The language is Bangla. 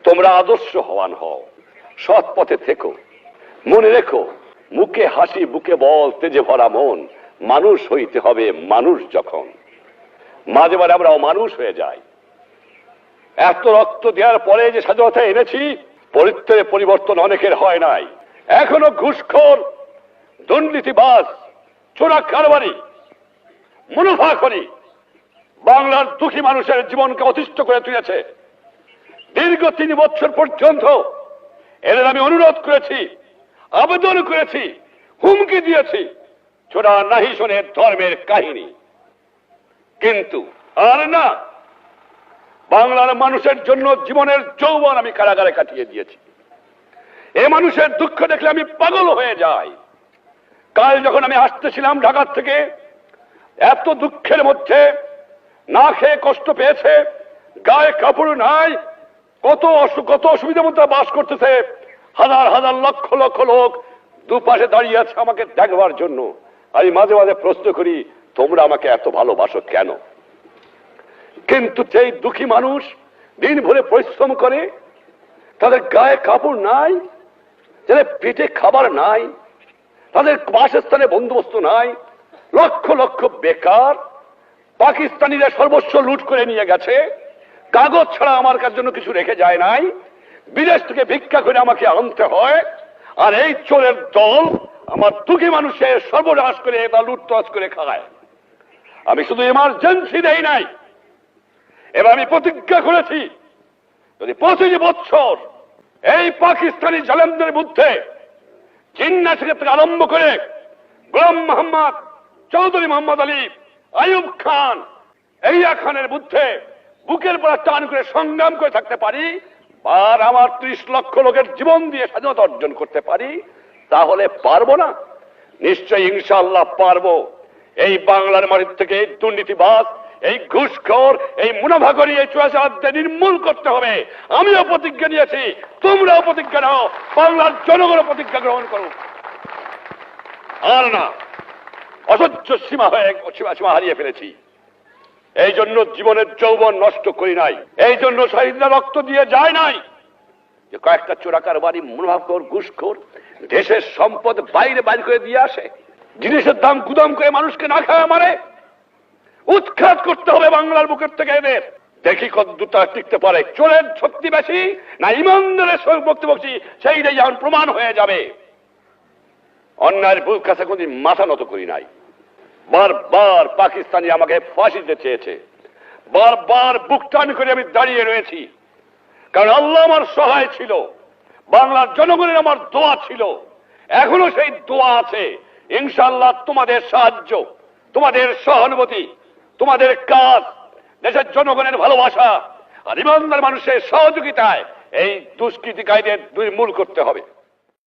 তোমরা আদর্শবান হও, সৎ পথে থেকো। মনে রেখো, মুখে হাসি বুকে বল, তেজে ভরা মন, মানুষ হইতে হবে মানুষ। যখন মাঝে মাঝে আমরা অমানুষ হয়ে যাই। এত রক্ত দেওয়ার পরে যে স্বাধীনতা এনেছি, পরিত্রে পরিবর্তন অনেকের হয় নাই। এখনো ঘুষখোর, দুর্নীতিবাজ, চোরা কারবারি, মুনাফাখোরি বাংলার দুঃখী মানুষের জীবনকে অতিষ্ঠ করে তুলেছে। দীর্ঘ 3 বছর পর্যন্ত এদের আমি অনুরোধ করেছি, আবেদন করেছি, হুমকি দিয়েছি, ছোড়া নাহি শোনে ধর্মের কাহিনী। কিন্তু আর না, বাংলার মানুষের জন্য জীবনের যৌবন আমি কারাগারে কাটিয়ে দিয়েছি। এ মানুষের দুঃখ দেখলে আমি পাগল হয়ে যাই। কাল যখন আমি আসতেছিলাম ঢাকা থেকে, এত দুঃখের মধ্যে না খেয়ে কষ্ট পেয়েছে, গায়ে কাপড় নাই, কত অসুবিধার মধ্যে বাস করতেছে। হাজার হাজার লক্ষ লক্ষ লোক দুপাশে দাঁড়িয়ে আছে আমাকে দেখবার জন্য। আমি মাঝে মাঝে প্রশ্ন করি, তোমরা আমাকে এত ভালোবাসো কেন? কিন্তু সেই দুঃখী মানুষ দিন ভরে পরিশ্রম করে, তাদের গায়ে কাপড় নাই, যাদের পেটে খাবার নাই, তাদের বাসস্থানে বন্দোবস্ত নাই, লক্ষ লক্ষ বেকার। পাকিস্তানিরা সর্বস্ব লুট করে নিয়ে গেছে, কাগজ ছাড়া আমার কাছে জন্য কিছু রেখে যায় নাই, বিদেশ থেকে ভিক্ষা করে আমাকে আনতে হয়। আর এই চোরের দল আমার দুঃখী মানুষের সর্বনাশ করে বা লুটতরাজ করে খায়। আমি শুধু এমার্জেন্সি দেই নাই, এবার আমি প্রতিজ্ঞা করেছি, যদি 25 বছর এই পাকিস্তানি জালেমদের মধ্যে জিন্না থেকে আরম্ভ করে গোলাম মোহাম্মদ, চৌধুরী মোহাম্মদ আলী, আইয়ুব খান, এইয়া খানের মধ্যে বুকের পর টান করে সংগ্রাম করে থাকতে পারি, আর আমার 30 লক্ষ লোকের জীবন দিয়ে স্বাধীনতা অর্জন করতে পারি, তাহলে পারবো না? নিশ্চয়ই ইনশাআল্লাহ পারবো। এই বাংলার মাটির থেকে এই দুর্নীতিবাজ, এই ঘুষখোর, এই মুনাফাখোরি, এই চোরাচালানদের নির্মূল করতে হবে। আমিও প্রতিজ্ঞা নিয়েছি, তোমরাও প্রতিজ্ঞা নাও, বাংলার জনগণ প্রতিজ্ঞা গ্রহণ করো। আর না, অসহ্য সীমা হারিয়ে ফেলেছি। এই জন্য জীবনের যৌবন নষ্ট করি নাই, এই জন্য শহীদরা রক্ত দিয়ে যায় নাই যে কয়েকটা চোরাকারবারি, মুনাফাখোর, ঘুষখোর দেশের সম্পদ বাইরে বাইর করে দিয়ে আসে, জিনিসের দাম গুদাম করে মানুষকে না খাওয়া মারে। উৎখাত করতে হবে বাংলার বুকের থেকে এদের। দেখি কতদূর তারা টিকতে পারে। চোরের শক্তি বেশি না ইমানদারের শক্তি বেশি, সেইটাই যখন প্রমাণ হয়ে যাবে। অন্যায়ের বুক কাছে কোনদিন মাথা নত করি নাই। বারবার পাকিস্তানি আমাকে ফাঁসি দিতে চেয়েছে, বারবার বুক টান করে আমি দাঁড়িয়ে রয়েছি, কারণ আল্লাহ আমার সহায় ছিল, বাংলার জনগণের আমার দোয়া ছিল, এখনো সেই দোয়া আছে। ইনশাআল্লাহ তোমাদের সাহায্য, তোমাদের সহানুভূতি, তোমাদের কাজ, দেশের জনগণের ভালোবাসা আর ইমানদার মানুষের সহযোগিতায় এই দুষ্কৃতিকারীদের নির্মূল করতে হবে।